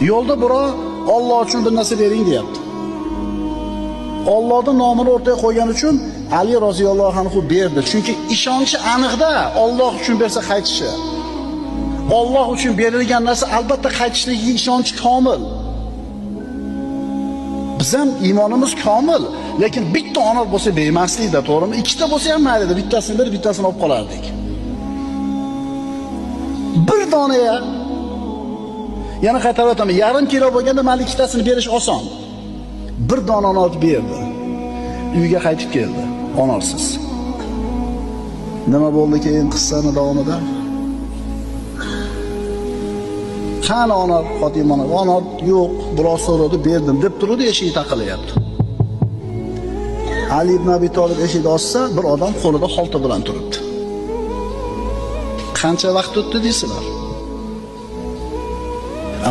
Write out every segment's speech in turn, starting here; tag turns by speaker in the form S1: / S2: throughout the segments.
S1: Yo'lda birov Alloh uchun bir narsa bering deyapti. Allohning nomini o'rtaga qo'ygan uchun Ali roziyallohu anhu berdi. Chunki ishonchi aniqda Alloh uchun bersa qaytishi. Alloh uchun berilgan narsa albatta qaytishligiga ishonchi komil. Biz ham iymonimiz komil, lekin bitta ona bo'lsa bermaslikda, to'g'rimi? Ikkita bo'lsa ham mayli, bittasini berib, bittasini olib qolardik. Bir dona ya. Yana qaytarib o'taman, yarim kilo bo'lganda mayli ikkitasini berish oson. Bir dona olib berdi. Uyga qaytib keldi, onasiz. Nima bo'ldi keyin qissani davomida? Qani ona Fotimani? Ona yo'q, biroz so'radi, berdim deb turdi, eshik taqilyapti. Ali ibn Abi Talib eshikni ochsa, bir odam qo'lida xolta bilan turibdi. Qancha vaqt o'tdi deysizlar?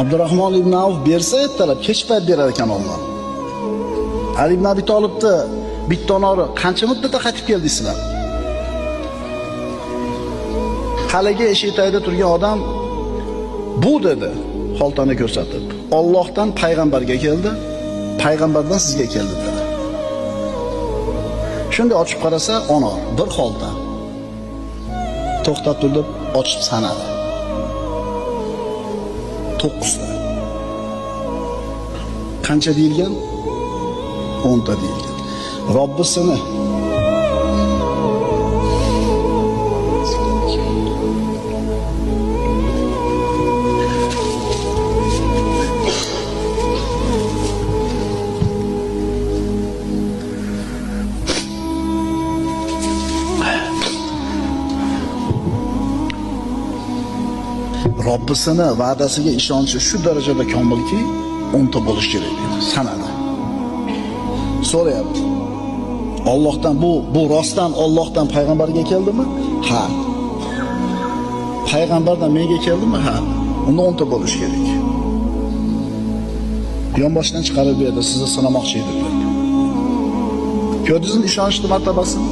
S1: Abdurrahmon ibn Avf bersa ertalab, kech payt berar ekan Alloh. Ali ibn Abi Talibni bitta onori qancha muddatda qaytib keldingizlar? Haligi eshik tagida turgan odam bu dedi, xoltani ko'rsatib. Allohdan payg'ambarga keldi, payg'ambardan sizga keldi dedi. Shunda ochib qarasa, onor, bir xolta. To'xtab turib, ochib sanadi. 9 ta. Qancha deyilgan? 10 ta deyilgan. Robbisini Robbisini va'dasiga ishonchi shu darajada komilki, 10 ta bo'lish kerak dedi. Sanadi. So'rayapti. Allohdan bu rostdan Allohdan payg'ambarga keldimi? Ha. Payg'ambardan menga keldimi? Ha. Unda 10 ta bo'lish kerak. Yonboshdan chiqarib berdi, sizni sinamoqchi edi. Ko'rdingizmi ishonchni martabasini?